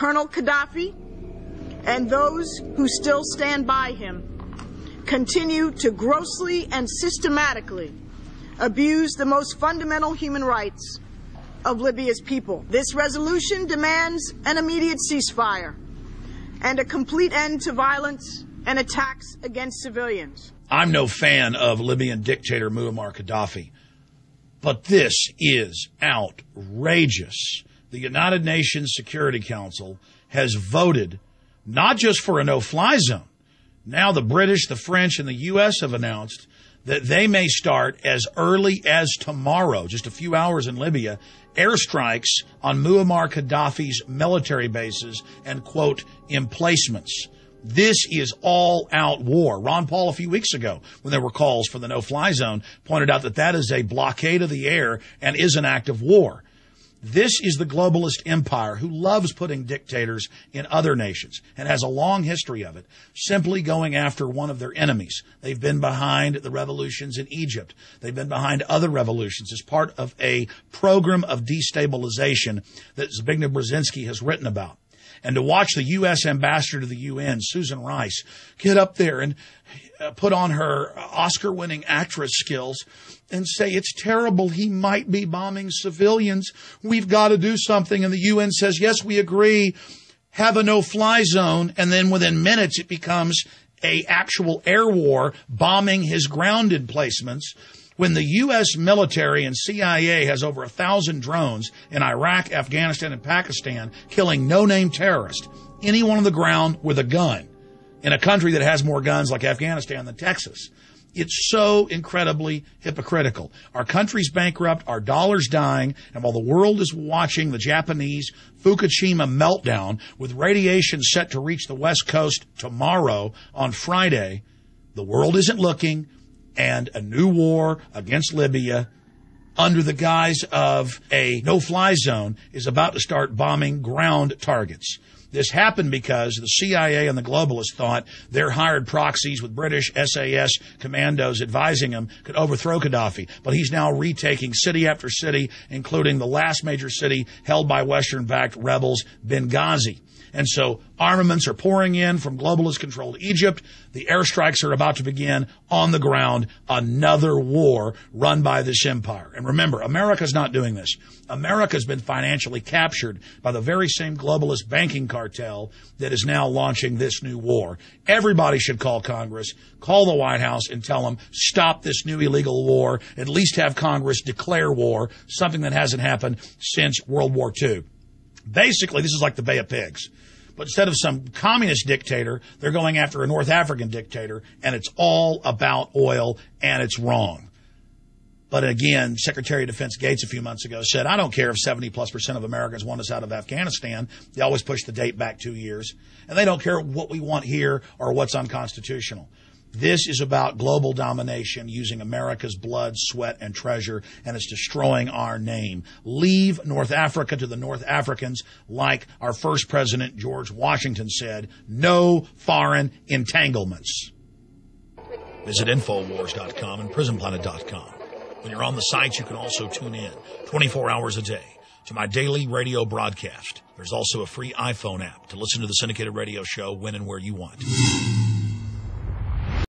Colonel Gaddafi and those who still stand by him continue to grossly and systematically abuse the most fundamental human rights of Libya's people. This resolution demands an immediate ceasefire and a complete end to violence and attacks against civilians. I'm no fan of Libyan dictator Muammar Gaddafi, but this is outrageous. The United Nations Security Council has voted not just for a no-fly zone. Now the British, the French, and the U.S. have announced that they may start as early as tomorrow, just a few hours in Libya, airstrikes on Muammar Gaddafi's military bases and, quote, emplacements. This is all-out war. Ron Paul, a few weeks ago, when there were calls for the no-fly zone, pointed out that that is a blockade of the air and is an act of war. This is the globalist empire who loves putting dictators in other nations and has a long history of it, simply going after one of their enemies. They've been behind the revolutions in Egypt. They've been behind other revolutions as part of a program of destabilization that Zbigniew Brzezinski has written about. And to watch the U.S. ambassador to the UN, Susan Rice, get up there and put on her Oscar-winning actress skills and say, it's terrible, he might be bombing civilians, we've got to do something. And the UN says, yes, we agree, have a no-fly zone. And then within minutes, it becomes a actual air war, bombing his ground emplacements. When the U.S. military and CIA has over 1,000 drones in Iraq, Afghanistan, and Pakistan killing no-name terrorists, anyone on the ground with a gun, in a country that has more guns like Afghanistan than Texas. It's so incredibly hypocritical. Our country's bankrupt, our dollar's dying, and while the world is watching the Japanese Fukushima meltdown with radiation set to reach the West Coast tomorrow on Friday, the world isn't looking, and a new war against Libya under the guise of a no-fly zone is about to start bombing ground targets. This happened because the CIA and the globalists thought their hired proxies with British SAS commandos advising them could overthrow Gaddafi. But he's now retaking city after city, including the last major city held by Western-backed rebels, Benghazi. And so armaments are pouring in from globalist-controlled Egypt. The airstrikes are about to begin on the ground. Another war run by this empire. And remember, America's not doing this. America's been financially captured by the very same globalist banking cartel that is now launching this new war. Everybody should call Congress, call the White House, and tell them, stop this new illegal war. At least have Congress declare war, something that hasn't happened since World War II. Basically, this is like the Bay of Pigs. But instead of some communist dictator, they're going after a North African dictator, and it's all about oil, and it's wrong. But again, Secretary of Defense Gates a few months ago said, I don't care if 70+% of Americans want us out of Afghanistan. They always push the date back 2 years. And they don't care what we want here or what's unconstitutional. This is about global domination using America's blood, sweat, and treasure, and it's destroying our name. Leave North Africa to the North Africans, like our first president, George Washington, said, no foreign entanglements. Visit Infowars.com and PrisonPlanet.com. When you're on the sites, you can also tune in 24 hours a day to my daily radio broadcast. There's also a free iPhone app to listen to the syndicated radio show when and where you want.